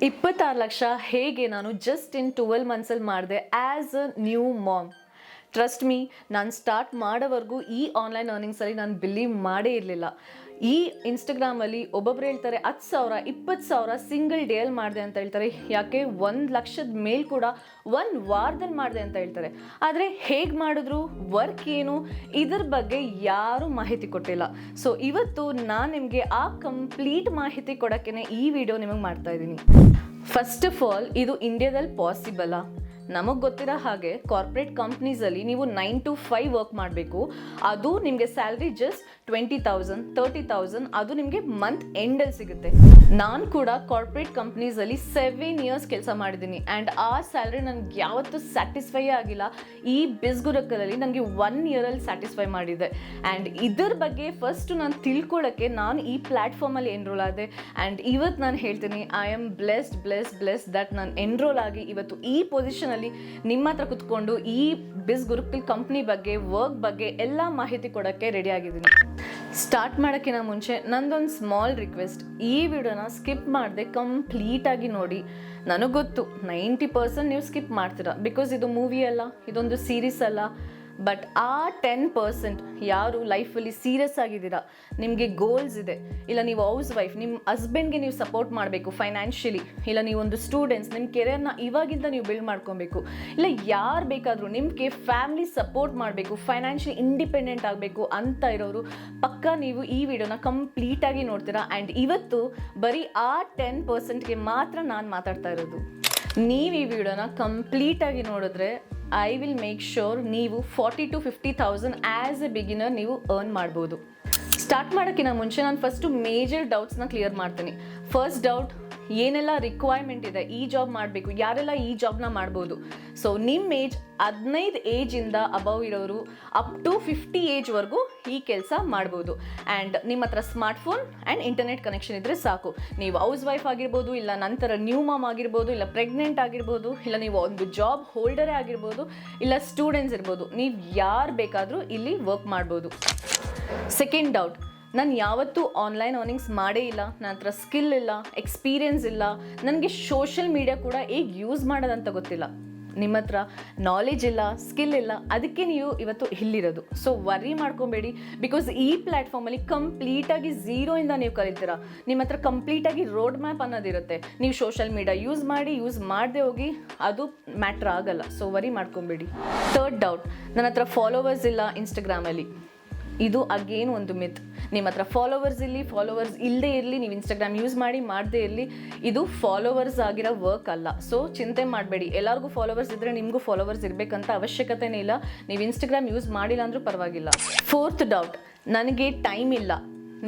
26 ಲಕ್ಷ ಹೇಗೆ ನಾನು just in 12 ಮಂತ್ಸಲ್ಲಿ ಮಾಡಿದೆ as a new mom. Trust me, ನಾನು ಸ್ಟಾರ್ಟ್ ಮಾಡೋವರೆಗೂ ಈ ಆನ್ಲೈನ್ ಅರ್ನಿಂಗ್ಸಲ್ಲಿ ನಾನು ಬಿಲೀವ್ ಮಾಡೇ ಇರಲಿಲ್ಲ. ಈ ಇನ್ಸ್ಟಾಗ್ರಾಮಲ್ಲಿ ಒಬ್ಬೊಬ್ರು ಹೇಳ್ತಾರೆ 10,000 20,000 ಸಿಂಗಲ್ ಡೇಯಲ್ಲಿ ಮಾಡಿದೆ ಅಂತ ಹೇಳ್ತಾರೆ. ಯಾಕೆ 1 ಲಕ್ಷದ ಮೇಲೆ ಕೂಡ 1 ವಾರದಲ್ಲಿ ಮಾಡಿದೆ ಅಂತ ಹೇಳ್ತಾರೆ. ಆದರೆ ಹೇಗೆ ಮಾಡಿದ್ರು, ವರ್ಕ್ ಏನು, ಇದ್ರ ಬಗ್ಗೆ ಯಾರೂ ಮಾಹಿತಿ ಕೊಟ್ಟಿಲ್ಲ. ಸೊ ಇವತ್ತು ನಾನು ನಿಮಗೆ ಆ ಕಂಪ್ಲೀಟ್ ಮಾಹಿತಿ ಕೊಡೋಕ್ಕೇ ಈ ವಿಡಿಯೋ ನಿಮಗೆ ಮಾಡ್ತಾ ಇದ್ದೀನಿ. ಫಸ್ಟ್ ಆಫ್ ಆಲ್, ಇದು ಇಂಡಿಯಾದಲ್ಲಿ ಪಾಸಿಬಲಾ? ನಮಗೆ ಗೊತ್ತಿರೋ ಹಾಗೆ ಕಾರ್ಪೊರೇಟ್ ಕಂಪ್ನೀಸಲ್ಲಿ ನೀವು 9 to 5 ವರ್ಕ್ ಮಾಡಬೇಕು. ಅದು ನಿಮಗೆ ಸ್ಯಾಲ್ರಿ ಜಸ್ಟ್ 20,000 30,000 ಅದು ನಿಮಗೆ ಮಂತ್ ಎಂಡಲ್ಲಿ ಸಿಗುತ್ತೆ. ನಾನು ಕೂಡ ಕಾರ್ಪೊರೇಟ್ ಕಂಪ್ನೀಸಲ್ಲಿ 7 years ಕೆಲಸ ಮಾಡಿದ್ದೀನಿ ಆ್ಯಂಡ್ ಆ ಸ್ಯಾಲ್ರಿ ನನಗೆ ಯಾವತ್ತೂ ಸ್ಯಾಟಿಸ್ಫೈ ಆಗಿಲ್ಲ. ಈ ಬಿಸ್ಗುರಕಲಲ್ಲಿ ನನಗೆ 1 yearಲ್ಲಿ ಸ್ಯಾಟಿಸ್ಫೈ ಮಾಡಿದೆ. ಆ್ಯಂಡ್ ಇದ್ರ ಬಗ್ಗೆ ಫಸ್ಟ್ ನಾನು ತಿಳ್ಕೊಳ್ಳೋಕ್ಕೆ ನಾನು ಈ ಪ್ಲ್ಯಾಟ್ಫಾರ್ಮಲ್ಲಿ ಎನ್ರೋಲ್ ಆದೆ. ಆ್ಯಂಡ್ ಇವತ್ತು ನಾನು ಹೇಳ್ತೀನಿ, ಐ ಆಮ್ ಬ್ಲೆಸ್ಡ್ ದಟ್ ನಾನು ಎನ್ರೋಲ್ ಆಗಿ ಇವತ್ತು ಈ ಪೊಸಿಷನ್ ನಿಮ್ಮ ಹತ್ರ ಕುತ್ಕೊಂಡು ಈ ಬಿಸ್ ಗುರುಕುಲ್ ಕಂಪ್ನಿ ಬಗ್ಗೆ, ವರ್ಕ್ ಬಗ್ಗೆ ಎಲ್ಲ ಮಾಹಿತಿ ಕೊಡೋಕ್ಕೆ ರೆಡಿ ಆಗಿದ್ದೀನಿ. ಸ್ಟಾರ್ಟ್ ಮಾಡೋಕ್ಕಿಂತ ಮುಂಚೆ ನಂದೊಂದು ಸ್ಮಾಲ್ ರಿಕ್ವೆಸ್ಟ್, ಈ ವಿಡಿಯೋನ ಸ್ಕಿಪ್ ಮಾಡದೆ ಕಂಪ್ಲೀಟಾಗಿ ನೋಡಿ. ನನಗೆ ಗೊತ್ತು 90% ನೀವು ಸ್ಕಿಪ್ ಮಾಡ್ತೀರಾ, ಬಿಕಾಸ್ ಇದು ಮೂವಿ ಅಲ್ಲ, ಇದೊಂದು ಸೀರೀಸ್ ಅಲ್ಲ. ಬಟ್ ಆ 10% ಯಾರು ಲೈಫಲ್ಲಿ ಸೀರಿಯಸ್ ಆಗಿದ್ದೀರಾ, ನಿಮಗೆ ಗೋಲ್ಸ್ ಇದೆ, ಇಲ್ಲ ನೀವು ಹೌಸ್ ವೈಫ್, ನಿಮ್ಮ ಹಸ್ಬೆಂಡ್ಗೆ ನೀವು ಸಪೋರ್ಟ್ ಮಾಡಬೇಕು ಫೈನಾನ್ಷಿಯಲಿ, ಇಲ್ಲ ನೀವೊಂದು ಸ್ಟೂಡೆಂಟ್ಸ್, ನಿಮ್ಮ ಕೆರಿಯರ್ನ ಇವಾಗಿಂದ ನೀವು ಬಿಲ್ಡ್ ಮಾಡ್ಕೊಬೇಕು, ಇಲ್ಲ ಯಾರು ಬೇಕಾದರೂ ನಿಮಗೆ ಫ್ಯಾಮಿಲಿ ಸಪೋರ್ಟ್ ಮಾಡಬೇಕು, ಫೈನಾನ್ಷಿಯಲಿ ಇಂಡಿಪೆಂಡೆಂಟ್ ಆಗಬೇಕು ಅಂತ ಇರೋರು ಪಕ್ಕ ನೀವು ಈ ವಿಡಿಯೋನ ಕಂಪ್ಲೀಟಾಗಿ ನೋಡ್ತೀರಾ. ಆ್ಯಂಡ್ ಇವತ್ತು ಬರೀ ಆ 10%ಗೆ ಮಾತ್ರ ನಾನು ಮಾತಾಡ್ತಾ ಇರೋದು. ನೀವು ಈ ವಿಡಿಯೋನ ಕಂಪ್ಲೀಟಾಗಿ ನೋಡಿದ್ರೆ ಐ ವಿಲ್ ಮೇಕ್ ಶ್ಯೂರ್ ನೀವು 40,000 to 50,000 ಆ್ಯಸ್ ಎ ಬಿಗಿನರ್ ನೀವು ಅರ್ನ್ ಮಾಡ್ಬೋದು. ಸ್ಟಾರ್ಟ್ ಮಾಡೋಕ್ಕಿಂತ ಮುಂಚೆ ನಾನು ಫಸ್ಟು ಮೇಜರ್ ಡೌಟ್ಸ್ನ ಕ್ಲಿಯರ್ ಮಾಡ್ತೀನಿ. ಫಸ್ಟ್ ಡೌಟ್, ಏನೆಲ್ಲ ರಿಕ್ವೈರ್ಮೆಂಟ್ ಇದೆ ಈ ಜಾಬ್ ಮಾಡಬೇಕು, ಯಾರೆಲ್ಲ ಈ ಜಾಬ್ನ ಮಾಡ್ಬೋದು? ಸೊ ನಿಮ್ಮ ಏಜ್ 15 ಏಜಿಂದ ಅಬವ್ ಇರೋರು ಅಪ್ ಟು 50 ಏಜ್ವರೆಗೂ ಈ ಕೆಲಸ ಮಾಡ್ಬೋದು. ಆ್ಯಂಡ್ ನಿಮ್ಮ ಹತ್ರ ಸ್ಮಾರ್ಟ್ಫೋನ್ ಆ್ಯಂಡ್ ಇಂಟರ್ನೆಟ್ ಕನೆಕ್ಷನ್ ಇದ್ದರೆ ಸಾಕು. ನೀವು ಹೌಸ್ ವೈಫ್ ಆಗಿರ್ಬೋದು, ಇಲ್ಲ ನಂತರ ನ್ಯೂ ಮಾಮ್ ಆಗಿರ್ಬೋದು, ಇಲ್ಲ ಪ್ರೆಗ್ನೆಂಟ್ ಆಗಿರ್ಬೋದು, ಇಲ್ಲ ನೀವು ಒಂದು ಜಾಬ್ ಹೋಲ್ಡರೇ ಆಗಿರ್ಬೋದು, ಇಲ್ಲ ಸ್ಟೂಡೆಂಟ್ಸ್ ಇರ್ಬೋದು, ನೀವು ಯಾರು ಬೇಕಾದರೂ ಇಲ್ಲಿ ವರ್ಕ್ ಮಾಡ್ಬೋದು. ಸೆಕೆಂಡ್ ಡೌಟ್, ನಾನು ಯಾವತ್ತೂ ಆನ್ಲೈನ್ ಅರ್ನಿಂಗ್ಸ್ ಮಾಡೇ ಇಲ್ಲ, ನನ್ನ ಹತ್ರ ಸ್ಕಿಲ್ ಇಲ್ಲ, ಎಕ್ಸ್ಪೀರಿಯನ್ಸ್ ಇಲ್ಲ, ನನಗೆ ಸೋಷಿಯಲ್ ಮೀಡಿಯಾ ಕೂಡ ಹೇಗೆ ಯೂಸ್ ಮಾಡೋದಂತ ಗೊತ್ತಿಲ್ಲ. ನಿಮ್ಮ ಹತ್ರ ನಾಲೆಜ್ ಇಲ್ಲ, ಸ್ಕಿಲ್ ಇಲ್ಲ, ಅದಕ್ಕೆ ನೀವು ಇವತ್ತು ಇಲ್ಲಿರೋದು. ಸೊ ವರಿ ಮಾಡ್ಕೊಬೇಡಿ, ಬಿಕಾಸ್ ಈ ಪ್ಲ್ಯಾಟ್ಫಾರ್ಮಲ್ಲಿ ಕಂಪ್ಲೀಟಾಗಿ ಝೀರೋಯಿಂದ ನೀವು ಕಲಿತೀರಾ. ನಿಮ್ಮ ಹತ್ರ ಕಂಪ್ಲೀಟಾಗಿ ರೋಡ್ ಮ್ಯಾಪ್ ಅನ್ನೋದಿರುತ್ತೆ. ನೀವು ಸೋಷಿಯಲ್ ಮೀಡಿಯಾ ಯೂಸ್ ಮಾಡದೆ ಹೋಗಿ ಅದು ಮ್ಯಾಟ್ರ್ ಆಗಲ್ಲ. ಸೊ ವರಿ ಮಾಡ್ಕೊಬೇಡಿ. ಥರ್ಡ್ ಡೌಟ್, ನನ್ನ ಹತ್ರ ಫಾಲೋವರ್ಸ್ ಇಲ್ಲ ಇನ್ಸ್ಟಾಗ್ರಾಮಲ್ಲಿ. ಇದು ಅಗೇನ್ ಒಂದು ಮಿತ್. ನಿಮ್ಮ ಹತ್ರ ಫಾಲೋವರ್ಸ್ ಇಲ್ಲದೇ ಇರಲಿ, ನೀವು ಇನ್ಸ್ಟಾಗ್ರಾಮ್ ಯೂಸ್ ಮಾಡದೇ ಇರಲಿ, ಇದು ಫಾಲೋವರ್ಸ್ ಆಗಿರೋ ವರ್ಕ್ ಅಲ್ಲ. ಸೊ ಚಿಂತೆ ಮಾಡಬೇಡಿ, ಎಲ್ಲರಿಗೂ ಫಾಲೋವರ್ಸ್ ಇದ್ದರೆ ನಿಮಗೂ ಫಾಲೋವರ್ಸ್ ಇರಬೇಕಂತ ಅವಶ್ಯಕತೆನೇ ಇಲ್ಲ. ನೀವು ಇನ್ಸ್ಟಾಗ್ರಾಮ್ ಯೂಸ್ ಮಾಡಿಲ್ಲ ಅಂದರೂ ಪರವಾಗಿಲ್ಲ. ಫೋರ್ತ್ ಡೌಟ್, ನನಗೆ ಟೈಮ್ ಇಲ್ಲ.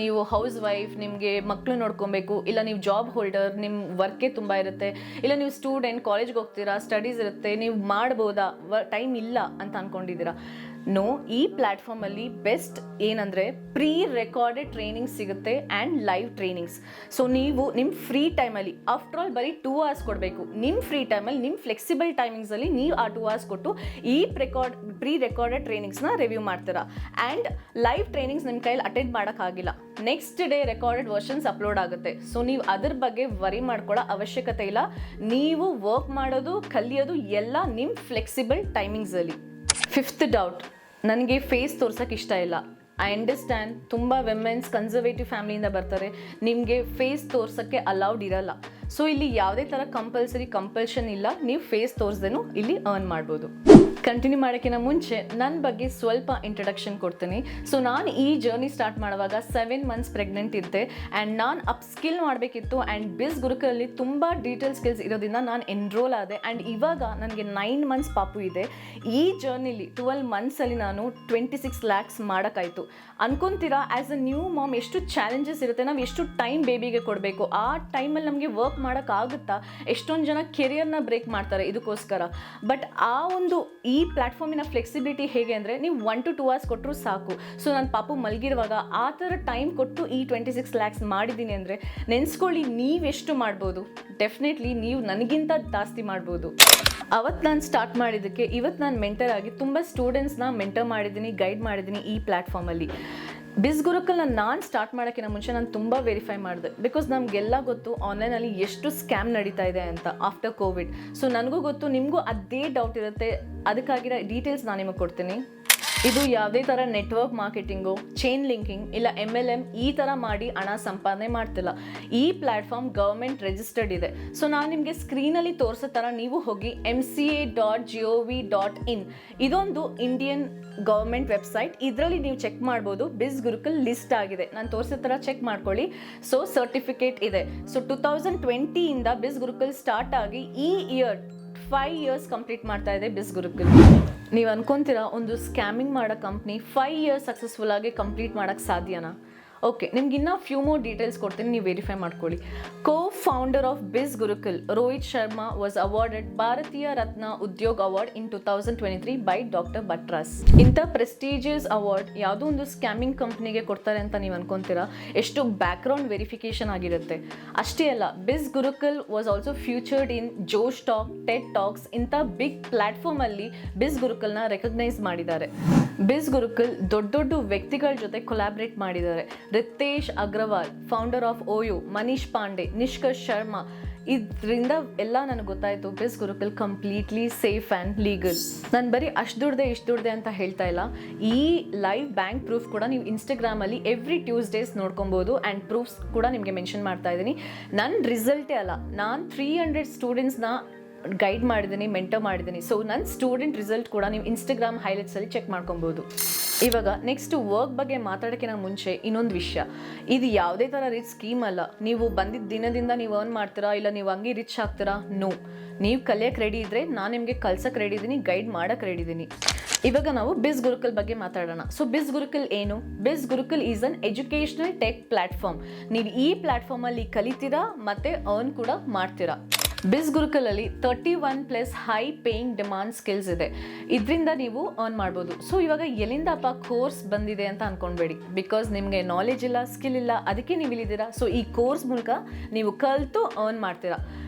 ನೀವು ಹೌಸ್ ವೈಫ್, ನಿಮಗೆ ಮಕ್ಕಳು ನೋಡ್ಕೊಬೇಕು, ಇಲ್ಲ ನೀವು ಜಾಬ್ ಹೋಲ್ಡರ್, ನಿಮ್ಮ ವರ್ಕೇ ತುಂಬ ಇರುತ್ತೆ, ಇಲ್ಲ ನೀವು ಸ್ಟೂಡೆಂಟ್, ಕಾಲೇಜ್ಗೆ ಹೋಗ್ತೀರಾ, ಸ್ಟಡೀಸ್ ಇರುತ್ತೆ, ನೀವು ಮಾಡ್ಬೋದಾ, ಟೈಮ್ ಇಲ್ಲ ಅಂತ ಅಂದ್ಕೊಂಡಿದ್ದೀರಾ. ನೋ, ಈ ಪ್ಲ್ಯಾಟ್ಫಾರ್ಮಲ್ಲಿ ಬೆಸ್ಟ್ ಏನಂದರೆ ಪ್ರೀ ರೆಕಾರ್ಡೆಡ್ ಟ್ರೈನಿಂಗ್ ಸಿಗುತ್ತೆ ಆ್ಯಂಡ್ ಲೈವ್ ಟ್ರೈನಿಂಗ್ಸ್. ಸೊ ನೀವು ನಿಮ್ಮ ಫ್ರೀ ಟೈಮಲ್ಲಿ, ಆಫ್ಟರ್ ಆಲ್ ಬರೀ 2 hours ಕೊಡಬೇಕು. ನಿಮ್ಮ ಫ್ರೀ ಟೈಮಲ್ಲಿ, ನಿಮ್ಮ ಫ್ಲೆಕ್ಸಿಬಲ್ ಟೈಮಿಂಗ್ಸಲ್ಲಿ ನೀವು ಆ 2 hours ಕೊಟ್ಟು ಈ ಪ್ರೀ ರೆಕಾರ್ಡೆಡ್ ಟ್ರೈನಿಂಗ್ಸ್ನ ರಿವ್ಯೂ ಮಾಡ್ತೀರಾ. ಆ್ಯಂಡ್ ಲೈವ್ ಟ್ರೈನಿಂಗ್ಸ್ ನಿಮ್ಮ ಕೈಯಲ್ಲಿ ಅಟೆಂಡ್ ಮಾಡೋಕ್ಕಾಗಿಲ್ಲ, next day recorded versions upload ಆಗುತ್ತೆ. ಸೊ ನೀವು ಅದ್ರ ಬಗ್ಗೆ ವರಿ ಮಾಡ್ಕೊಳ್ಳೋ ಅವಶ್ಯಕತೆ ಇಲ್ಲ. ನೀವು ವರ್ಕ್ ಮಾಡೋದು, ಕಲಿಯೋದು ಎಲ್ಲ ನಿಮ್ಮ ಫ್ಲೆಕ್ಸಿಬಲ್ ಟೈಮಿಂಗ್ಸಲ್ಲಿ. ಫಿಫ್ತ್ ಡೌಟ್, ನನಗೆ ಫೇಸ್ ತೋರ್ಸೋಕ್ಕೆ ಇಷ್ಟ ಇಲ್ಲ. ಐ ಅಂಡರ್ಸ್ಟ್ಯಾಂಡ್, ತುಂಬ ವಿಮೆನ್ಸ್ ಕನ್ಸರ್ವೇಟಿವ್ ಫ್ಯಾಮಿಲಿಯಿಂದ ಬರ್ತಾರೆ, ನಿಮಗೆ ಫೇಸ್ ತೋರ್ಸೋಕ್ಕೆ ಅಲೌಡ್ ಇರಲ್ಲ. ಸೊ ಇಲ್ಲಿ ಯಾವುದೇ ಥರ ಕಂಪಲ್ಷನ್ ಇಲ್ಲ, ನೀವು ಫೇಸ್ ತೋರಿಸ್ದೇನು ಇಲ್ಲಿ ಅರ್ನ್ ಮಾಡ್ಬೋದು. ಕಂಟಿನ್ಯೂ ಮಾಡೋಕ್ಕಿಂತ ಮುಂಚೆ ನನ್ನ ಬಗ್ಗೆ ಸ್ವಲ್ಪ ಇಂಟ್ರಡಕ್ಷನ್ ಕೊಡ್ತೀನಿ. ಸೊ ನಾನು ಈ ಜರ್ನಿ ಸ್ಟಾರ್ಟ್ ಮಾಡುವಾಗ 7 months ಪ್ರೆಗ್ನೆಂಟ್ ಇದ್ದೆ ಆ್ಯಂಡ್ ನಾನು ಅಪ್ ಸ್ಕಿಲ್ ಮಾಡಬೇಕಿತ್ತು. ಆ್ಯಂಡ್ ಬಿಸ್ ಗುರುಕಲ್ಲಿ ತುಂಬ ಡೀಟೇಲ್ ಸ್ಕಿಲ್ಸ್ ಇರೋದ್ರಿಂದ ನಾನು ಎನ್ರೋಲ್ ಆದೆ. ಆ್ಯಂಡ್ ಇವಾಗ ನನಗೆ 9 months ಪಾಪು ಇದೆ. ಈ ಜರ್ನಿಲಿ 12 monthsಲ್ಲಿ ನಾನು 26 lakhs ಮಾಡೋಕ್ಕಾಯಿತು. ಅನ್ಕೊತೀರಾ, ಆ್ಯಸ್ ಅ ನ್ಯೂ ಮಾಮ್ ಎಷ್ಟು ಚಾಲೆಂಜಸ್ ಇರುತ್ತೆ, ನಾವು ಎಷ್ಟು ಟೈಮ್ ಬೇಬಿಗೆ ಕೊಡಬೇಕು, ಆ ಟೈಮಲ್ಲಿ ನಮಗೆ ವರ್ಕ್ ಮಾಡೋಕ್ಕಾಗುತ್ತಾ? ಎಷ್ಟೊಂದು ಜನ ಕೆರಿಯರ್ನ ಬ್ರೇಕ್ ಮಾಡ್ತಾರೆ ಇದಕ್ಕೋಸ್ಕರ. ಬಟ್ ಆ ಒಂದು ಈ ಪ್ಲ್ಯಾಟ್ಫಾರ್ಮಿನ ಫ್ಲೆಕ್ಸಿಬಿಲಿಟಿ ಹೇಗೆ ಅಂದರೆ, ನೀವು 1 to 2 hours ಕೊಟ್ಟರು ಸಾಕು. ಸೊ ನಾನು ಪಾಪು ಮಲಗಿರುವಾಗ ಆ ಥರ ಟೈಮ್ ಕೊಟ್ಟು ಈ 26 lakhs ಮಾಡಿದ್ದೀನಿ ಅಂದರೆ ನೆನೆಸ್ಕೊಳ್ಳಿ, ನೀವೆಷ್ಟು ಮಾಡ್ಬೋದು. ಡೆಫಿನೆಟ್ಲಿ ನೀವು ನನಗಿಂತ ಜಾಸ್ತಿ ಮಾಡ್ಬೋದು. ಅವತ್ತು ನಾನು ಸ್ಟಾರ್ಟ್ ಮಾಡಿದ್ದಕ್ಕೆ ಇವತ್ತು ನಾನು ಮೆಂಟರ್ ಆಗಿ ತುಂಬ ಸ್ಟೂಡೆಂಟ್ಸ್ನ ಮೆಂಟರ್ ಮಾಡಿದ್ದೀನಿ, ಗೈಡ್ ಮಾಡಿದ್ದೀನಿ ಈ ಪ್ಲ್ಯಾಟ್ಫಾರ್ಮಲ್ಲಿ. ಬಿಸ್ ಗುರುಕಲ್ನ ನಾನು ಸ್ಟಾರ್ಟ್ ಮಾಡೋಕ್ಕಿಂತ ಮುಂಚೆ ನಾನು ತುಂಬ ವೆರಿಫೈ ಮಾಡಿದೆ, ಬಿಕಾಸ್ ನಮಗೆಲ್ಲ ಗೊತ್ತು ಆನ್ಲೈನಲ್ಲಿ ಎಷ್ಟು ಸ್ಕ್ಯಾಮ್ ನಡೀತಾ ಇದೆ ಅಂತ ಆಫ್ಟರ್ ಕೋವಿಡ್. ಸೊ ನನಗೂ ಗೊತ್ತು, ನಿಮಗೂ ಅದೇ ಡೌಟ್ ಇರುತ್ತೆ, ಅದಕ್ಕಾಗಿರೋ ಡೀಟೇಲ್ಸ್ ನಾನು ನಿಮಗೆ ಕೊಡ್ತೀನಿ. ಇದು ಯಾವುದೇ ಥರ ನೆಟ್ವರ್ಕ್ ಮಾರ್ಕೆಟಿಂಗು, ಚೈನ್ ಲಿಂಕಿಂಗ್ ಇಲ್ಲ MLM ಈ ಥರ ಮಾಡಿ ಹಣ ಸಂಪಾದನೆ ಮಾಡ್ತಿಲ್ಲ. ಈ ಪ್ಲ್ಯಾಟ್ಫಾರ್ಮ್ ಗೌರ್ಮೆಂಟ್ ರಿಜಿಸ್ಟರ್ಡ್ ಇದೆ. ಸೊ ನಾನು ನಿಮಗೆ ಸ್ಕ್ರೀನಲ್ಲಿ ತೋರಿಸೋ ಥರ ನೀವು ಹೋಗಿ mca.gov.in ಇದೊಂದು ಇಂಡಿಯನ್ ಗೌರ್ಮೆಂಟ್ ವೆಬ್ಸೈಟ್, ಇದರಲ್ಲಿ ನೀವು ಚೆಕ್ ಮಾಡ್ಬೋದು. ಬಿಸ್ ಗುರುಕಲ್ ಲಿಸ್ಟ್ ಆಗಿದೆ, ನಾನು ತೋರಿಸೋ ಥರ ಚೆಕ್ ಮಾಡ್ಕೊಳ್ಳಿ. ಸೊ ಸರ್ಟಿಫಿಕೇಟ್ ಇದೆ. ಸೊ 2020 ಬಿಸ್ ಗುರುಕಲ್ ಸ್ಟಾರ್ಟ್ ಆಗಿ ಈ ಇಯರ್ 5 years ಕಂಪ್ಲೀಟ್ ಮಾಡ್ತಾ ಇದೆ ಬಿಸ್ ಗುರುಕಲ್. ನೀವು ಅನ್ಕೊಂತೀರಾ ಒಂದು ಸ್ಕ್ಯಾಮಿಂಗ್ ಮಾಡೋ ಕಂಪ್ನಿ 5 years ಸಕ್ಸಸ್ಫುಲ್ ಆಗಿ ಕಂಪ್ಲೀಟ್ ಮಾಡೋಕ್ಕೆ ಸಾಧ್ಯನಾ? ಓಕೆ, ನಿಮ್ಗೆ ಇನ್ನೂ ಫ್ಯೂ ಮೋರ್ ಡೀಟೇಲ್ಸ್ ಕೊಡ್ತೀನಿ, ನೀವು ವೆರಿಫೈ ಮಾಡ್ಕೊಳ್ಳಿ. Founder of Biz Gurukul Rohit Sharma was awarded Bharatiya Ratna Udyog award in 2023 by doctor ಭಟ್ರಾಸ್. ಇಂಥ ಪ್ರೆಸ್ಟೀಜಿಯಸ್ ಅವಾರ್ಡ್ ಯಾವುದೋ ಒಂದು ಸ್ಕ್ಯಾಮಿಂಗ್ ಕಂಪ್ನಿಗೆ ಕೊಡ್ತಾರೆ ಅಂತ ನೀವು ಅನ್ಕೊಂತೀರಾ? ಎಷ್ಟು ಬ್ಯಾಕ್ಗ್ರೌಂಡ್ ವೆರಿಫಿಕೇಶನ್ ಆಗಿರುತ್ತೆ. ಅಷ್ಟೇ ಅಲ್ಲ, Biz Gurukul was also featured in Josh talk, TED talks ಇಂಥ ಬಿಗ್ ಪ್ಲಾಟ್ಫಾರ್ಮಲ್ಲಿ ಬಿಸ್ ಗುರುಕಲ್ನ ರೆಕಗ್ನೈಸ್ ಮಾಡಿದ್ದಾರೆ. ಬಿಸ್ ಗುರುಕಲ್ ದೊಡ್ಡ ದೊಡ್ಡ ವ್ಯಕ್ತಿಗಳ ಜೊತೆ ಕೊಲಾಬ್ರೇಟ್ ಮಾಡಿದ್ದಾರೆ. Ritesh Agarwal, founder of OYO, Manish Pandey, Nishkarsh Sharma. ಇದರಿಂದ ಎಲ್ಲ ನನಗೆ ಗೊತ್ತಾಯಿತು Biz Gurukul completely safe and legal. ನಾನು ಬರೀ ಅಷ್ಟು ದುಡ್ದೆ ಅಂತ ಹೇಳ್ತಾ ಇಲ್ಲ. ಈ ಲೈವ್ ಬ್ಯಾಂಕ್ ಪ್ರೂಫ್ ಕೂಡ ನೀವು ಇನ್ಸ್ಟಾಗ್ರಾಮಲ್ಲಿ ಎವ್ರಿ ಟ್ಯೂಸ್ಡೇಸ್ ನೋಡ್ಕೊಬೋದು, ಆ್ಯಂಡ್ ಪ್ರೂಫ್ಸ್ ಕೂಡ ನಿಮಗೆ ಮೆನ್ಷನ್ ಮಾಡ್ತಾ ಇದ್ದೀನಿ. ನನ್ನ ರಿಸಲ್ಟೇ ಅಲ್ಲ, ನಾನು 300 ಸ್ಟೂಡೆಂಟ್ಸ್ನ ಗೈಡ್ ಮಾಡಿದ್ದೀನಿ, ಮೆಂಟರ್ ಮಾಡಿದ್ದೀನಿ. ಸೊ ನನ್ನ ಸ್ಟೂಡೆಂಟ್ ರಿಸಲ್ಟ್ ಕೂಡ ನೀವು ಇನ್ಸ್ಟಾಗ್ರಾಮ್ ಹೈಲೈಟ್ಸಲ್ಲಿ ಚೆಕ್ ಮಾಡ್ಕೊಬೋದು. ಇವಾಗ ನೆಕ್ಸ್ಟ್ ವರ್ಕ್ ಬಗ್ಗೆ ಮಾತಾಡೋಕ್ಕಿಂತ ಮುಂಚೆ ಇನ್ನೊಂದು ವಿಷಯ, ಇದು ಯಾವುದೇ ಥರ ರಿಚ್ ಸ್ಕೀಮ್ ಅಲ್ಲ. ನೀವು ಬಂದಿದ್ದ ದಿನದಿಂದ ನೀವು ಅರ್ನ್ ಮಾಡ್ತೀರಾ, ಇಲ್ಲ ನೀವು ಹಂಗೆ ರಿಚ್ ಆಗ್ತೀರಾ? ನೋ. ನೀವು ಕಲಿಯೋಕ್ಕೆ ರೆಡಿ ಇದ್ದರೆ ನಾನು ನಿಮಗೆ ಕಲ್ಸೋಕ್ಕೆ ರೆಡಿ ಇದ್ದೀನಿ, ಗೈಡ್ ಮಾಡೋಕ್ಕೆ ರೆಡಿ ಇದ್ದೀನಿ. ಇವಾಗ ನಾವು ಬಿಸ್ ಗುರುಕಲ್ ಬಗ್ಗೆ ಮಾತಾಡೋಣ. ಸೊ ಬಿಸ್ ಗುರುಕಲ್ ಏನು? Biz Gurukul is an educational tech platform. ನೀವು ಈ ಪ್ಲ್ಯಾಟ್ಫಾರ್ಮಲ್ಲಿ ಕಲಿತೀರಾ ಮತ್ತು ಅರ್ನ್ ಕೂಡ ಮಾಡ್ತೀರಾ. ಬಿಸ್ ಗುರುಕಲಲ್ಲಿ 31+ ಹೈ ಪೇಯಿಂಗ್ ಡಿಮಾಂಡ್ ಸ್ಕಿಲ್ಸ್ ಇದೆ, ಇದರಿಂದ ನೀವು ಅರ್ನ್ ಮಾಡ್ಬೋದು. ಸೊ ಇವಾಗ ಎಲ್ಲಿಂದಪ್ಪ ಕೋರ್ಸ್ ಬಂದಿದೆ ಅಂತ ಅನ್ಕೊಳ್ಬೇಡಿ, ಬಿಕಾಸ್ ನಿಮಗೆ ನಾಲೆಜ್ ಇಲ್ಲ, ಸ್ಕಿಲ್ ಇಲ್ಲ, ಅದಕ್ಕೆ ನೀವು ಇಲ್ಲಿದ್ದೀರಾ. ಸೊ ಈ ಕೋರ್ಸ್ ಮೂಲಕ ನೀವು ಕಲಿತು ಅರ್ನ್ ಮಾಡ್ತೀರಾ.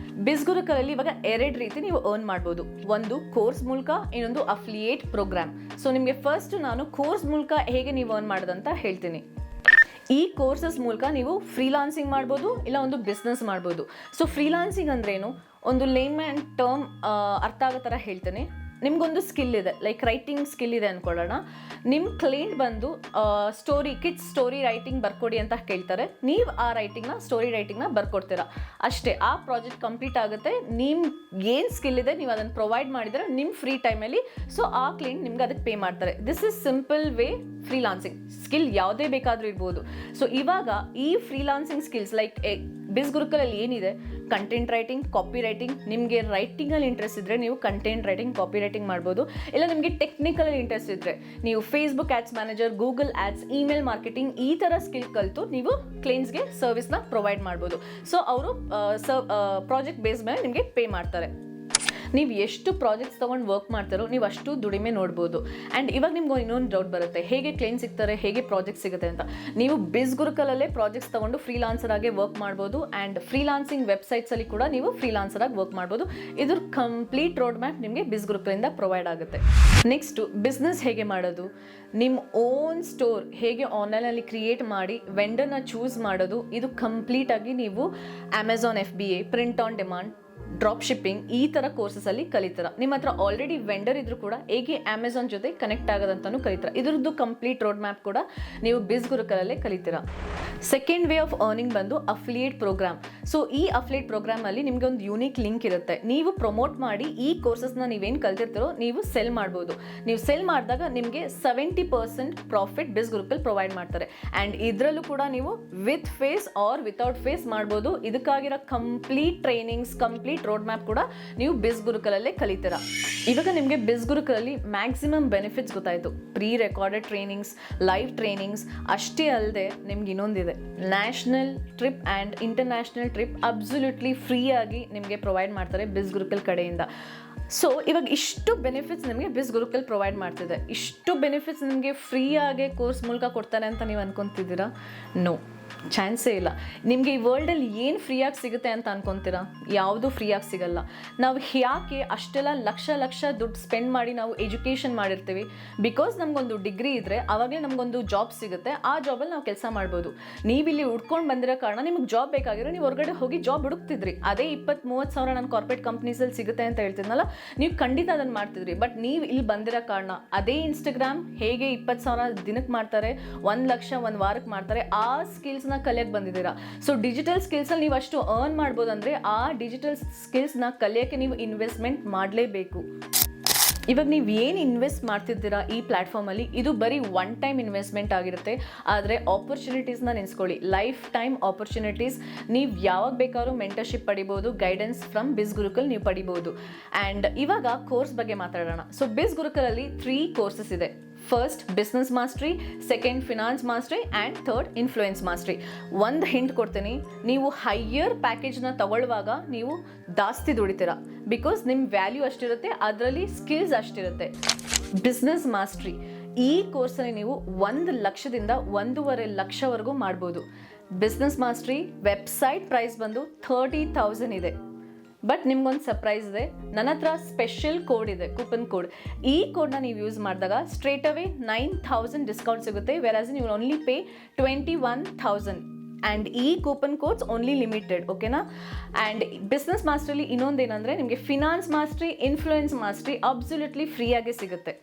ಬಿಸ್ ಗುರುಕಲಲ್ಲಿ ಇವಾಗ 2 ರೀತಿ ನೀವು ಅರ್ನ್ ಮಾಡ್ಬೋದು. ಒಂದು ಕೋರ್ಸ್ ಮೂಲಕ, ಇನ್ನೊಂದು ಅಫಿಲಿಯೇಟ್ ಪ್ರೋಗ್ರಾಮ್. ಸೊ ನಿಮಗೆ ಫಸ್ಟ್ ನಾನು ಕೋರ್ಸ್ ಮೂಲಕ ಹೇಗೆ ನೀವು ಅರ್ನ್ ಮಾಡೋದಂತ ಹೇಳ್ತೀನಿ. ಈ ಕೋರ್ಸಸ್ ಮೂಲಕ ನೀವು ಫ್ರೀಲಾನ್ಸಿಂಗ್ ಮಾಡ್ಬೋದು, ಇಲ್ಲ ಒಂದು ಬಿಸ್ನೆಸ್ ಮಾಡ್ಬೋದು. ಸೊ ಫ್ರೀಲಾನ್ಸಿಂಗ್ ಅಂದ್ರೇನು? ಒಂದು ಲೇಮ್ಯಾನ್ ಟರ್ಮ್ ಅರ್ಥ ಆಗೋ ಥರ ಹೇಳ್ತೇನೆ. ನಿಮ್ಗೊಂದು ಸ್ಕಿಲ್ ಇದೆ, ಲೈಕ್ ರೈಟಿಂಗ್ ಸ್ಕಿಲ್ ಇದೆ ಅಂದ್ಕೊಳ್ಳೋಣ. ನಿಮ್ಮ ಕ್ಲೈಂಟ್ ಬಂದು ಕಿಡ್ಸ್ ಸ್ಟೋರಿ ರೈಟಿಂಗ್ ಬರ್ಕೊಡಿ ಅಂತ ಕೇಳ್ತಾರೆ. ನೀವು ಆ ಸ್ಟೋರಿ ರೈಟಿಂಗ್ನ ಬರ್ಕೊಡ್ತೀರಾ ಅಷ್ಟೇ. ಆ ಪ್ರಾಜೆಕ್ಟ್ ಕಂಪ್ಲೀಟ್ ಆಗುತ್ತೆ. ನಿಮ್ಗೆ ಏನು ಸ್ಕಿಲ್ ಇದೆ ನೀವು ಅದನ್ನು ಪ್ರೊವೈಡ್ ಮಾಡಿದರೆ ನಿಮ್ಮ ಫ್ರೀ ಟೈಮಲ್ಲಿ, ಸೊ ಆ ಕ್ಲೈಂಟ್ ನಿಮ್ಗೆ ಅದಕ್ಕೆ ಪೇ ಮಾಡ್ತಾರೆ. This is simple way freelancing. Skill ಯಾವುದೇ ಬೇಕಾದರೂ ಇರ್ಬೋದು. ಸೊ ಇವಾಗ ಈ ಫ್ರೀಲಾನ್ಸಿಂಗ್ ಸ್ಕಿಲ್ಸ್ ಲೈಕ್ ಬಿಸ್ ಗುರುಕಲಲ್ಲಿ ಏನಿದೆ, ಕಂಟೆಂಟ್ ರೈಟಿಂಗ್, ಕಾಪಿ ರೈಟಿಂಗ್. ನಿಮಗೆ ರೈಟಿಂಗಲ್ಲಿ ಇಂಟ್ರೆಸ್ಟ್ ಇದ್ದರೆ ನೀವು ಕಂಟೆಂಟ್ ರೈಟಿಂಗ್, ಕಾಪಿ ರೈಟಿಂಗ್ ಮಾಡ್ಬೋದು. ಇಲ್ಲ ನಿಮಗೆ ಟೆಕ್ನಿಕಲಲ್ಲಿ ಇಂಟ್ರೆಸ್ಟ್ ಇದ್ದರೆ ನೀವು Facebook ads manager, Google ads, email marketing ಈ ಥರ ಸ್ಕಿಲ್ ಕಲಿತು ನೀವು ಕ್ಲೈಂಟ್ಸ್ಗೆ ಸರ್ವಿಸ್ನ ಪ್ರೊವೈಡ್ ಮಾಡ್ಬೋದು. ಸೊ ಅವರು ಪ್ರಾಜೆಕ್ಟ್ ಬೇಸ್ ಮೇಲೆ ನಿಮಗೆ ಪೇ ಮಾಡ್ತಾರೆ. ನೀವು ಎಷ್ಟು ಪ್ರಾಜೆಕ್ಟ್ಸ್ ತೊಗೊಂಡು ವರ್ಕ್ ಮಾಡ್ತಾರೋ ನೀವು ಅಷ್ಟು ದುಡಿಮೆ ನೋಡ್ಬೋದು. ಆ್ಯಂಡ್ ಇವಾಗ ನಿಮ್ಗೆ ಇನ್ನೊಂದು ಡೌಟ್ ಬರುತ್ತೆ, ಹೇಗೆ ಕ್ಲೈಂಟ್ ಸಿಗ್ತಾರೆ, ಹೇಗೆ ಪ್ರಾಜೆಕ್ಟ್ ಸಿಗುತ್ತೆ ಅಂತ. ನೀವು ಬಿಸ್ ಗುರುಕಲಲ್ಲೇ ಪ್ರಾಜೆಕ್ಟ್ಸ್ ತೊಗೊಂಡು ಫ್ರೀಲಾನ್ಸರ್ ಆಗಿ ವರ್ಕ್ ಮಾಡ್ಬೋದು. ಆ್ಯಂಡ್ ಫ್ರೀಲಾನ್ಸಿಂಗ್ ವೆಬ್ಸೈಟ್ಸಲ್ಲಿ ಕೂಡ ನೀವು ಫ್ರೀಲಾನ್ಸರ್ ಆಗಿ ವರ್ಕ್ ಮಾಡ್ಬೋದು. ಇದ್ರ ಕಂಪ್ಲೀಟ್ ರೋಡ್ ಮ್ಯಾಪ್ ನಿಮಗೆ ಬಿಸ್ ಗುರುಕಲಿಂದ ಪ್ರೊವೈಡ್ ಆಗುತ್ತೆ. ನೆಕ್ಸ್ಟು ಬಿಸ್ನೆಸ್ ಹೇಗೆ ಮಾಡೋದು, ನಿಮ್ಮ ಓನ್ ಸ್ಟೋರ್ ಹೇಗೆ ಆನ್ಲೈನಲ್ಲಿ ಕ್ರಿಯೇಟ್ ಮಾಡಿ ವೆಂಡರ್ನ ಚೂಸ್ ಮಾಡೋದು, ಇದು ಕಂಪ್ಲೀಟಾಗಿ ನೀವು Amazon FBA, print on demand, drop shipping ಈ ಥರ ಕೋರ್ಸಸಲ್ಲಿ ಕಲಿತೀರಾ. ನಿಮ್ಮ ಹತ್ರ ಆಲ್ರೆಡಿ ವೆಂಡರ್ ಇದ್ರೂ ಕೂಡ ಹೇಗೆ ಅಮೆಝಾನ್ ಜೊತೆ ಕನೆಕ್ಟ್ ಆಗೋದಂತಲೂ ಕಲಿತೀರಾ. ಇದ್ರದ್ದು ಕಂಪ್ಲೀಟ್ ರೋಡ್ ಮ್ಯಾಪ್ ಕೂಡ ನೀವು ಬಿಸ್ ಗುರುಕಲಲ್ಲೇ ಕಲಿತೀರಾ. ಸೆಕೆಂಡ್ ವೇ ಆಫ್ ಅರ್ನಿಂಗ್ ಬಂದು ಅಫಿಲಿಯೇಟ್ ಪ್ರೋಗ್ರಾಮ್. ಸೊ ಈ ಅಫಿಲಿಯೇಟ್ ಪ್ರೋಗ್ರಾಮಲ್ಲಿ ನಿಮಗೆ ಒಂದು ಯೂನಿಕ್ ಲಿಂಕ್ ಇರುತ್ತೆ. ನೀವು ಪ್ರಮೋಟ್ ಮಾಡಿ ಈ ಕೋರ್ಸಸ್ನ ನೀವೇನು ಕಲ್ತಿರ್ತೀರೋ ನೀವು ಸೆಲ್ ಮಾಡ್ಬೋದು. ನೀವು ಸೆಲ್ ಮಾಡಿದಾಗ ನಿಮಗೆ 70% ಪ್ರಾಫಿಟ್ ಬಿಸ್ ಗುರುಕಲ್ ಪ್ರೊವೈಡ್ ಮಾಡ್ತಾರೆ. ಆ್ಯಂಡ್ ಇದರಲ್ಲೂ ಕೂಡ ನೀವು with face or without face ಮಾಡ್ಬೋದು. ಇದಕ್ಕಾಗಿರೋ complete trainings, complete road map ಕೂಡ ನೀವು ಬಿಸ್ ಗುರುಕಲಲ್ಲೇ ಕಲಿತೀರಾ. ಇವಾಗ ನಿಮಗೆ ಬಿಸ್ ಗುರುಕಲಲ್ಲಿ ಮ್ಯಾಕ್ಸಿಮಮ್ ಬೆನಿಫಿಟ್ಸ್ ಗೊತ್ತಾಯಿತು. Pre recorded trainings, live trainings, ಅಷ್ಟೇ ಅಲ್ಲದೆ ನಿಮ್ಗೆ ಇನ್ನೊಂದಿದೆ, national trip and international trip absolutely free ಆಗಿ ನಿಮಗೆ ಪ್ರೊವೈಡ್ ಮಾಡ್ತಾರೆ ಬಿಸ್ ಗುರುಕಲ್ ಕಡೆಯಿಂದ. ಸೊ ಇವಾಗ ಇಷ್ಟು ಬೆನಿಫಿಟ್ಸ್ ನಿಮಗೆ ಬಿಸ್ ಗುರುಕಲ್ ಪ್ರೊವೈಡ್ ಮಾಡ್ತಿದೆ. ಇಷ್ಟು ಬೆನಿಫಿಟ್ಸ್ ನಿಮಗೆ ಫ್ರೀಯಾಗಿ ಕೋರ್ಸ್ ಮೂಲಕ ಕೊಡ್ತಾರೆ ಅಂತ ನೀವು ಅನ್ಕೊತಿದ್ದೀರಾ? ನೋ. ಚಾನ್ಸೇ ಇಲ್ಲ. ನಿಮಗೆ ಈ ವರ್ಲ್ಡಲ್ಲಿ ಏನು ಫ್ರೀಯಾಗಿ ಸಿಗುತ್ತೆ ಅಂತ ಅನ್ಕೊತೀರಾ? ಯಾವುದೂ ಫ್ರೀಯಾಗಿ ಸಿಗಲ್ಲ. ನಾವು ಯಾಕೆ ಅಷ್ಟೆಲ್ಲ ಲಕ್ಷ ದುಡ್ಡು ಸ್ಪೆಂಡ್ ಮಾಡಿ ನಾವು ಎಜುಕೇಷನ್ ಮಾಡಿರ್ತೀವಿ? ಬಿಕಾಸ್ ನಮಗೊಂದು ಡಿಗ್ರಿ ಇದ್ದರೆ ಆವಾಗಲೇ ನಮಗೊಂದು ಜಾಬ್ ಸಿಗುತ್ತೆ, ಆ ಜಾಬಲ್ಲಿ ನಾವು ಕೆಲಸ ಮಾಡ್ಬೋದು. ನೀವಿಲ್ಲಿ ಹುಡ್ಕೊಂಡು ಬಂದಿರೋ ಕಾರಣ ನಿಮಗೆ ಜಾಬ್ ಬೇಕಾಗಿರೋ ನೀವು ಹೊರಗಡೆ ಹೋಗಿ ಜಾಬ್ ಹುಡುಕ್ತಿದ್ರಿ. ಅದೇ 20-30 ಸಾವಿರ ನಾನು ಕಾರ್ಪೊರೇಟ್ ಕಂಪ್ನೀಸಲ್ಲಿ ಸಿಗುತ್ತೆ ಅಂತ ಹೇಳ್ತಿದ್ನಲ್ಲ, ನೀವು ಖಂಡಿತ ಅದನ್ನು ಮಾಡ್ತಿದ್ರಿ. ಬಟ್ ನೀವು ಇಲ್ಲಿ ಬಂದಿರೋ ಕಾರಣ ಅದೇ ಇನ್ಸ್ಟಾಗ್ರಾಮ್ ಹೇಗೆ 20 ಸಾವಿರ ದಿನಕ್ಕೆ ಮಾಡ್ತಾರೆ, 1 ಲಕ್ಷ 1 ವಾರಕ್ಕೆ ಮಾಡ್ತಾರೆ, ಆ ಸ್ಕಿಲ್ಸ್ನ ಕಲಿಯಕ್ಕೆ ಬಂದಿದ್ದೀರಾ. ಸೊ ಡಿಜಿಟಲ್ ಸ್ಕಿಲ್ಸಲ್ಲಿ ನೀವು ಅಷ್ಟು ಅರ್ನ್ ಮಾಡ್ಬೋದಂದರೆ ಆ ಡಿಜಿಟಲ್ ಸ್ಕಿಲ್ಸ್ನ ಕಲಿಯೋಕ್ಕೆ ನೀವು ಇನ್ವೆಸ್ಟ್ಮೆಂಟ್ ಮಾಡಲೇಬೇಕು. ಇವಾಗ ನೀವು ಏನು ಇನ್ವೆಸ್ಟ್ ಮಾಡ್ತಿದ್ದೀರಾ ಈ ಪ್ಲ್ಯಾಟ್ಫಾರ್ಮಲ್ಲಿ, ಇದು ಬರೀ ಒನ್ ಟೈಮ್ ಇನ್ವೆಸ್ಟ್ಮೆಂಟ್ ಆಗಿರುತ್ತೆ. ಆದರೆ ಆಪರ್ಚುನಿಟೀಸ್ನ ನೆನೆಸ್ಕೊಳ್ಳಿ, ಲೈಫ್ ಟೈಮ್ ಆಪರ್ಚುನಿಟೀಸ್. ನೀವು ಯಾವಾಗ ಬೇಕಾದ್ರೂ ಮೆಂಟರ್ಶಿಪ್ ಪಡಿಬೋದು, ಗೈಡೆನ್ಸ್ ಫ್ರಮ್ ಬಿಸ್ ಗುರುಕಲ್ ನೀವು ಪಡಿಬೋದು. ಆ್ಯಂಡ್ ಇವಾಗ ಕೋರ್ಸ್ ಬಗ್ಗೆ ಮಾತಾಡೋಣ. ಸೊ ಬಿಸ್ ಗುರುಕಲಲ್ಲಿ 3 ಕೋರ್ಸಸ್ ಇದೆ. First business mastery, second finance mastery and third influence mastery. ಒಂದು ಹಿಂಟ್ ಕೊಡ್ತೀನಿ, ನೀವು ಹೈಯರ್ ಪ್ಯಾಕೇಜ್ನ ತಗೊಳ್ಳುವಾಗ ನೀವು ಜಾಸ್ತಿ ದುಡಿತೀರ. ಬಿಕಾಸ್ ನಿಮ್ಮ ವ್ಯಾಲ್ಯೂ ಅಷ್ಟಿರುತ್ತೆ, ಅದರಲ್ಲಿ ಸ್ಕಿಲ್ಸ್ ಅಷ್ಟಿರುತ್ತೆ. ಬಿಸ್ನೆಸ್ ಮಾಸ್ಟ್ರಿ ಈ ಕೋರ್ಸಲ್ಲಿ ನೀವು 1 ಲಕ್ಷದಿಂದ 1.5 ಲಕ್ಷವರೆಗೂ ಮಾಡ್ಬೋದು. ಬಿಸ್ನೆಸ್ ಮಾಸ್ಟ್ರಿ ವೆಬ್ಸೈಟ್ ಪ್ರೈಸ್ ಬಂದು 30,000 ಇದೆ. ಬಟ್ ನಿಮ್ಗೊಂದು ಸರ್ಪ್ರೈಸ್ ಇದೆ, ನನ್ನ ಹತ್ರ ಸ್ಪೆಷಲ್ ಕೋಡ್ ಇದೆ, ಕೂಪನ್ ಕೋಡ್. ಈ ಕೋಡ್ನ ನೀವು ಯೂಸ್ ಮಾಡಿದಾಗ ಸ್ಟ್ರೇಟ್ ಅವೇ 9,000 ಡಿಸ್ಕೌಂಟ್ ಸಿಗುತ್ತೆ. ವೆರಾಸ್ ನೀವು ಓನ್ಲಿ ಪೇ 21,000 ಆ್ಯಂಡ್ ಈ ಕೂಪನ್ ಕೋಡ್ಸ್ ಓನ್ಲಿ ಲಿಮಿಟೆಡ್, ಓಕೆನಾ? ಆ್ಯಂಡ್ ಬಿಸ್ನೆಸ್ ಮಾಸ್ಟ್ರಲ್ಲಿ ಇನ್ನೊಂದೇನೆಂದರೆ ನಿಮಗೆ finance mastery, influence mastery absolutely ಫ್ರೀಯಾಗಿ ಸಿಗುತ್ತೆ.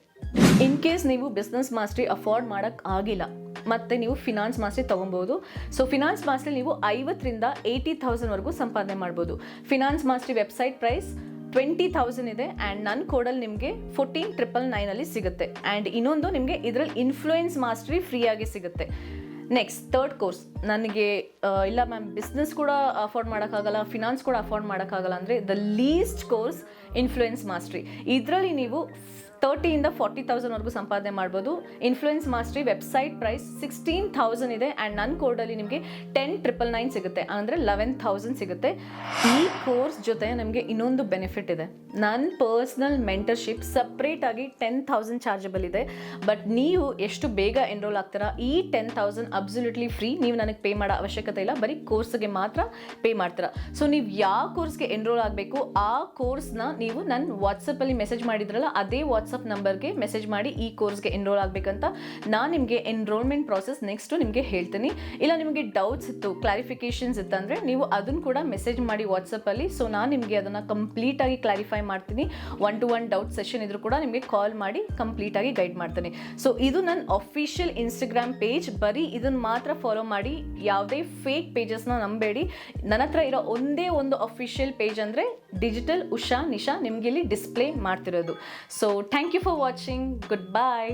ಇನ್ ಕೇಸ್ ನೀವು ಬಿಸ್ನೆಸ್ ಮಾಸ್ಟ್ರಿ ಅಫೋರ್ಡ್ ಮಾಡೋಕ್ಕೆ ಆಗಿಲ್ಲ, ಮತ್ತು ನೀವು ಫಿನಾನ್ಸ್ ಮಾಸ್ಟ್ರಿ ತೊಗೊಬೋದು. ಸೊ ಫಿನಾನ್ಸ್ ಮಾಸ್ಟ್ರಿ ನೀವು 50,000 to 80,000ವರೆಗೂ ಸಂಪಾದನೆ ಮಾಡ್ಬೋದು. ಫಿನಾನ್ಸ್ ಮಾಸ್ಟ್ರಿ ವೆಬ್ಸೈಟ್ ಪ್ರೈಸ್ 20,000 ಇದೆ ಆ್ಯಂಡ್ ನನ್ನ ಕೋಡಲ್ಲಿ ನಿಮಗೆ 14,999 ಸಿಗುತ್ತೆ. ಆ್ಯಂಡ್ ಇನ್ನೊಂದು ನಿಮಗೆ ಇದರಲ್ಲಿ ಇನ್ಫ್ಲೂಯೆನ್ಸ್ ಮಾಸ್ಟ್ರಿ ಫ್ರೀಯಾಗಿ ಸಿಗುತ್ತೆ. ನೆಕ್ಸ್ಟ್ ಥರ್ಡ್ ಕೋರ್ಸ್, ನನಗೆ ಇಲ್ಲ ಮ್ಯಾಮ್ ಬಿಸ್ನೆಸ್ ಕೂಡ ಅಫೋರ್ಡ್ ಮಾಡೋಕ್ಕಾಗಲ್ಲ, ಫಿನಾನ್ಸ್ ಕೂಡ ಅಫೋರ್ಡ್ ಮಾಡೋಕ್ಕಾಗಲ್ಲ ಅಂದರೆ the least course influence mastery. ಇದರಲ್ಲಿ ನೀವು 30,000 to 40,000ವರೆಗೂ ಸಂಪಾದನೆ ಮಾಡ್ಬೋದು. ಇನ್ಫ್ಲೂಯೆನ್ಸ್ ಮಾಸ್ಟ್ರಿ ವೆಬ್ಸೈಟ್ ಪ್ರೈಸ್ 16,000 ಇದೆ ಆ್ಯಂಡ್ ನನ್ನ ಕೋಡಲ್ಲಿ ನಿಮಗೆ 10,999 ಸಿಗುತ್ತೆ, ಅಂದರೆ 11,000 ಸಿಗುತ್ತೆ. ಈ ಕೋರ್ಸ್ ಜೊತೆ ನಮಗೆ ಇನ್ನೊಂದು ಬೆನಿಫಿಟ್ ಇದೆ, ನನ್ನ ಪರ್ಸ್ನಲ್ ಮೆಂಟರ್ಶಿಪ್ ಸಪ್ರೇಟಾಗಿ 10,000 ಚಾರ್ಜಬಲ್ ಇದೆ. ಬಟ್ ನೀವು ಎಷ್ಟು ಬೇಗ ಎನ್ರೋಲ್ ಆಗ್ತೀರಾ, ಈ 10,000 ಅಬ್ಸಲ್ಯೂಟ್ಲಿ ಫ್ರೀ. ನೀವು ನನಗೆ ಪೇ ಮಾಡೋ ಅವಶ್ಯಕತೆ ಇಲ್ಲ, ಬರೀ ಕೋರ್ಸ್ಗೆ ಮಾತ್ರ ಪೇ ಮಾಡ್ತೀರಾ. ಸೊ ನೀವು ಯಾವ ಕೋರ್ಸ್ಗೆ ಎನ್ರೋಲ್ ಆಗಬೇಕು ಆ ಕೋರ್ಸ್ನ ನೀವು ನನ್ನ ವಾಟ್ಸಪ್ಪಲ್ಲಿ ಮೆಸೇಜ್ ಮಾಡಿದ್ರಲ್ಲ, ಅದೇ ವಾಟ್ಸಪ್ ನಂಬರ್ಗೆ ಮೆಸೇಜ್ ಮಾಡಿ ಈ ಕೋರ್ಸ್ಗೆ ಎನ್ರೋಲ್ ಆಗಬೇಕಂತ. ನಾನು ನಿಮಗೆ ಎನ್ರೋಲ್ಮೆಂಟ್ ಪ್ರಾಸೆಸ್ ನೆಕ್ಸ್ಟು ನಿಮಗೆ ಹೇಳ್ತೀನಿ. ಇಲ್ಲ ನಿಮಗೆ ಡೌಟ್ಸ್ ಇತ್ತು, ಕ್ಲಾರಿಫಿಕೇಷನ್ಸ್ ಇತ್ತಂದರೆ ನೀವು ಅದನ್ನು ಕೂಡ ಮೆಸೇಜ್ ಮಾಡಿ ವಾಟ್ಸಪ್ಪಲ್ಲಿ. ಸೊ ನಾನು ನಿಮಗೆ ಅದನ್ನು ಕಂಪ್ಲೀಟಾಗಿ ಕ್ಲಾರಿಫೈ ಮಾಡ್ತೀನಿ. 1-to-1 ಡೌಟ್ ಸೆಷನ್ ಇದ್ರೂ ಕೂಡ ನಿಮಗೆ ಕಾಲ್ ಮಾಡಿ ಕಂಪ್ಲೀಟಾಗಿ ಗೈಡ್ ಮಾಡ್ತೀನಿ. ಸೊ ಇದು ನನ್ನ ಅಫಿಷಿಯಲ್ ಇನ್ಸ್ಟಾಗ್ರಾಮ್ ಪೇಜ್, ಬರೀ ಇದನ್ನು ಮಾತ್ರ ಫಾಲೋ ಮಾಡಿ, ಯಾವುದೇ ಫೇಕ್ ಪೇಜಸ್ನ ನಂಬೇಡಿ. ನನ್ನ ಹತ್ರ ಇರೋ ಒಂದೇ ಒಂದು ಅಫಿಷಿಯಲ್ ಪೇಜ್ ಅಂದರೆ ಡಿಜಿಟಲ್ ಉಷಾ ನಿಶಾ, ನಿಮಗೆ ಇಲ್ಲಿ ಡಿಸ್ಪ್ಲೇ ಮಾಡ್ತಿರೋದು. So thank you for watching. Good by.